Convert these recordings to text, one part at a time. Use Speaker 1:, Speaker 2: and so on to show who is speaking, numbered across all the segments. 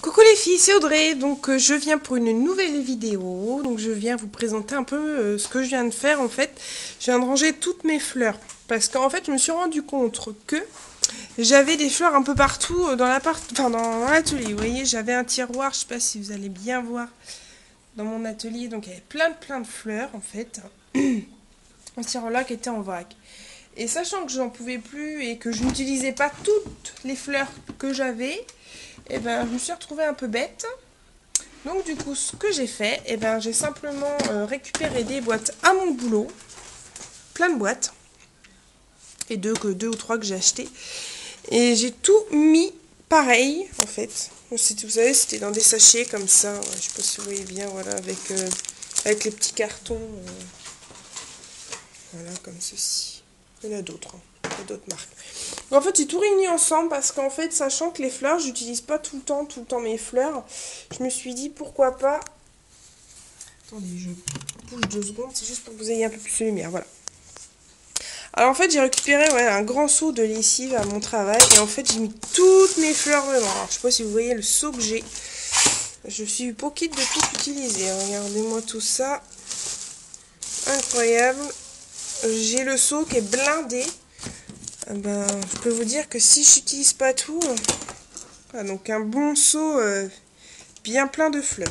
Speaker 1: Coucou les filles, c'est Audrey, donc je viens pour une nouvelle vidéo, donc je viens vous présenter un peu ce que je viens de faire en fait. Je viens de ranger toutes mes fleurs, parce qu'en fait je me suis rendu compte que j'avais des fleurs un peu partout dans l'appart, enfin dans l'atelier, vous voyez, j'avais un tiroir, je sais pas si vous allez bien voir dans mon atelier, donc il y avait plein de fleurs en fait, un tiroir-là qui était en vrac. Et sachant que j'en pouvais plus et que je n'utilisais pas toutes les fleurs que j'avais, et ben, je me suis retrouvée un peu bête. Donc du coup, ce que j'ai fait, et ben, j'ai simplement récupéré des boîtes à mon boulot. Plein de boîtes. Et deux ou trois que j'ai achetées. Et j'ai tout mis pareil, en fait. Vous savez, c'était dans des sachets comme ça. Ouais, je sais pas si vous voyez bien, voilà, avec les petits cartons. Voilà, comme ceci. Il y en a d'autres, hein. Il y a d'autres marques. En fait, j'ai tout réuni ensemble parce qu'en fait, sachant que les fleurs, j'utilise pas tout le temps mes fleurs, je me suis dit pourquoi pas. Attendez, je bouge 2 secondes, c'est juste pour que vous ayez un peu plus de lumière, voilà. Alors en fait, j'ai récupéré un grand seau de lessive à mon travail et en fait, j'ai mis toutes mes fleurs dedans. Alors, je sais pas si vous voyez le seau que j'ai. Je suis pas quitte de tout utiliser. Regardez-moi tout ça. Incroyable. J'ai le seau qui est blindé. Ben, je peux vous dire que si j'utilise pas tout, donc un bon seau bien plein de fleurs.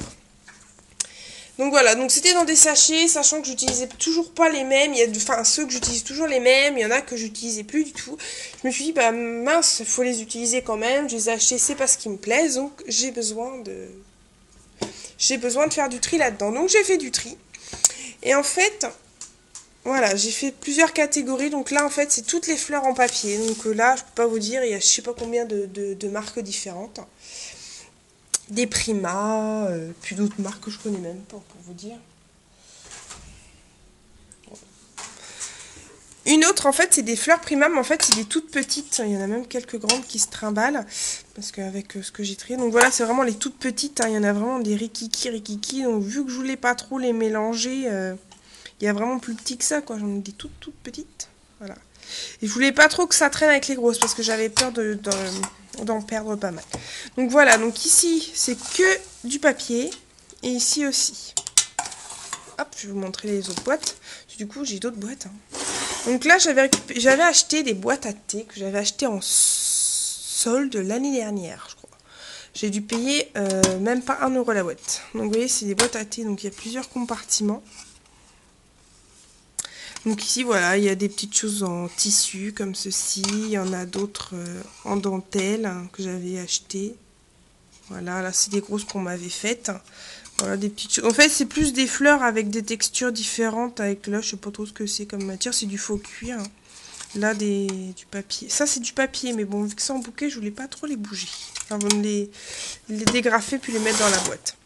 Speaker 1: Donc voilà, donc c'était dans des sachets, sachant que j'utilisais toujours pas les mêmes. Enfin, ceux que j'utilise toujours les mêmes, il y en a que j'utilisais plus du tout. Je me suis dit, bah mince, il faut les utiliser quand même. Je les ai achetés, c'est parce qu'ils me plaisent, donc j'ai besoin de faire du tri là-dedans. Donc j'ai fait du tri. Et en fait, voilà, j'ai fait plusieurs catégories. Donc là, en fait, c'est toutes les fleurs en papier. Donc là, je peux pas vous dire, il y a je sais pas combien de marques différentes. Des Prima, puis d'autres marques que je connais même pas, pour vous dire. Une autre, en fait, c'est des fleurs Prima, mais en fait, c'est des toutes petites. Il y en a même quelques grandes qui se trimballent, parce qu'avec ce que j'ai trié. Donc voilà, c'est vraiment les toutes petites. Il y en a vraiment des rikiki. Donc vu que je voulais pas trop les mélanger, il y a vraiment plus petit que ça, quoi. J'en ai des toutes petites. Voilà. Et je voulais pas trop que ça traîne avec les grosses, parce que j'avais peur d'en perdre pas mal. Donc voilà, donc ici, c'est que du papier. Et ici aussi. Hop, je vais vous montrer les autres boîtes. Du coup, j'ai d'autres boîtes. Donc là, j'avais acheté des boîtes à thé que j'avais achetées en solde l'année dernière, je crois. J'ai dû payer même pas 1 € la boîte. Donc vous voyez, c'est des boîtes à thé, donc il y a plusieurs compartiments. Donc ici, voilà, il y a des petites choses en tissu comme ceci. Il y en a d'autres en dentelle que j'avais achetées. Voilà, là, c'est des grosses qu'on m'avait faites. Voilà, des petites choses. En fait, c'est plus des fleurs avec des textures différentes. Avec là, je sais pas trop ce que c'est comme matière. C'est du faux cuir. Là, du papier. Ça, c'est du papier. Mais bon, vu que c'est en bouquet, je voulais pas trop les bouger. Enfin, les dégrafer puis les mettre dans la boîte.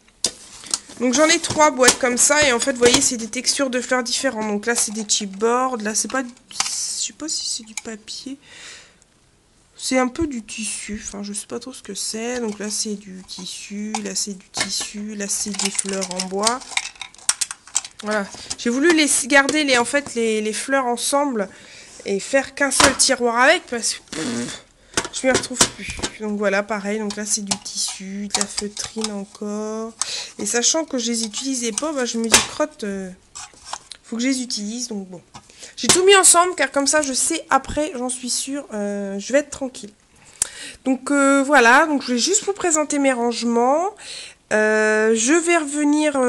Speaker 1: Donc j'en ai 3 boîtes comme ça et en fait vous voyez c'est des textures de fleurs différentes. Donc là c'est des chipboard, là c'est pas, je sais pas si c'est du papier, c'est un peu du tissu, enfin je sais pas trop ce que c'est. Donc là c'est du tissu, là c'est du tissu, là c'est des fleurs en bois. Voilà, j'ai voulu garder les fleurs ensemble et faire qu'un seul tiroir avec parce que je m'y retrouve plus. Donc voilà, pareil, donc là c'est du tissu, de la feutrine encore. Et sachant que je les utilisais pas, bah, je me dis crotte, faut que je les utilise, donc bon. J'ai tout mis ensemble car comme ça je sais après, j'en suis sûre, je vais être tranquille. Donc voilà, donc je vais juste vous présenter mes rangements. Je vais revenir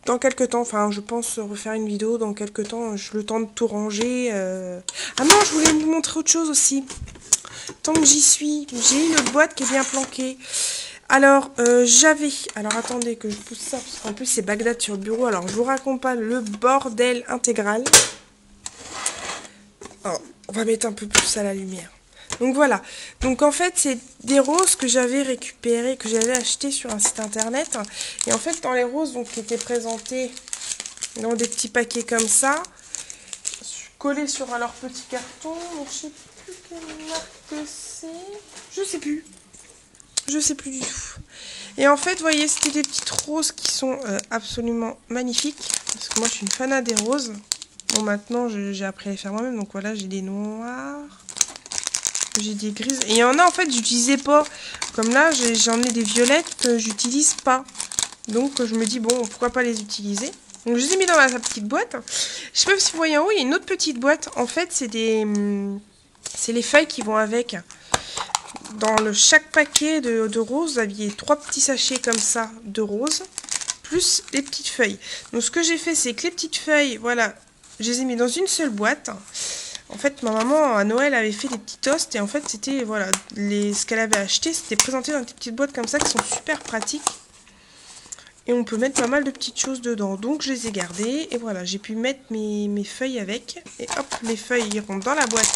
Speaker 1: dans quelques temps, enfin je pense refaire une vidéo dans quelques temps, j'ai le temps de tout ranger. Ah non, je voulais vous montrer autre chose aussi. Tant que j'y suis, j'ai une boîte qui est bien planquée. Alors, alors attendez que je pousse ça, parce qu'en plus c'est Bagdad sur le bureau. Alors, je vous raconte pas le bordel intégral. Alors, on va mettre un peu plus à la lumière. Donc voilà. Donc en fait, c'est des roses que j'avais récupérées, que j'avais achetées sur un site internet. Et en fait, dans les roses donc, qui étaient présentées dans des petits paquets comme ça, collés sur leur petit carton. Donc je sais plus quelle marque que c'est. Je sais plus. Je sais plus du tout. Et en fait, vous voyez, c'était des petites roses qui sont absolument magnifiques. Parce que moi, je suis une fanat des roses. Bon, maintenant, j'ai appris à les faire moi-même. Donc voilà, j'ai des noirs. J'ai des grises. Et il y en a, en fait, j'utilisais pas. Comme là, j'en ai des violettes que j'utilise pas. Donc, je me dis, bon, pourquoi pas les utiliser. Donc, je les ai mis dans ma petite boîte. Je sais pas si vous voyez en haut, il y a une autre petite boîte. En fait, c'est les feuilles qui vont avec. Dans chaque paquet de roses, vous aviez 3 petits sachets comme ça de roses. Plus les petites feuilles. Donc, ce que j'ai fait, c'est que les petites feuilles, voilà, je les ai mis dans une seule boîte. En fait, ma maman, à Noël, avait fait des petits toasts. Et en fait, c'était, voilà, ce qu'elle avait acheté, c'était présenté dans des petites boîtes comme ça qui sont super pratiques. Et on peut mettre pas mal de petites choses dedans. Donc, je les ai gardées. Et voilà, j'ai pu mettre mes feuilles avec. Et hop, les feuilles iront dans la boîte,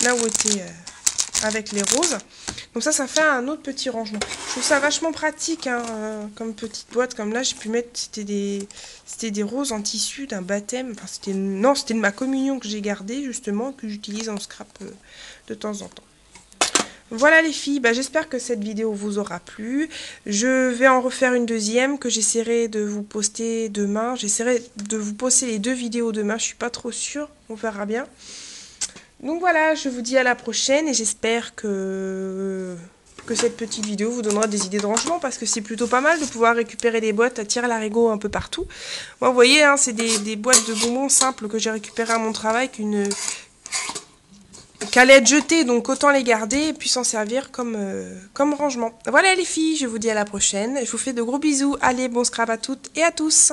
Speaker 1: là où étaient avec les roses. Donc ça fait un autre petit rangement. Je trouve ça vachement pratique, hein, comme petite boîte. Comme là, j'ai pu mettre, c'était des roses en tissu d'un baptême. Enfin, c'était de ma communion que j'ai gardé, justement, que j'utilise en scrap de temps en temps. Voilà les filles, j'espère que cette vidéo vous aura plu. Je vais en refaire une deuxième que j'essaierai de vous poster demain. J'essaierai de vous poster les 2 vidéos demain, je suis pas trop sûre, on verra bien. Donc voilà, je vous dis à la prochaine et j'espère que cette petite vidéo vous donnera des idées de rangement parce que c'est plutôt pas mal de pouvoir récupérer des boîtes à tire-larigot un peu partout. Moi, vous voyez, hein, c'est des boîtes de bonbons simples que j'ai récupérées à mon travail qu'elle être jetée, donc autant les garder et puis s'en servir comme rangement. Voilà les filles, je vous dis à la prochaine. Je vous fais de gros bisous. Allez, bon scrap à toutes et à tous.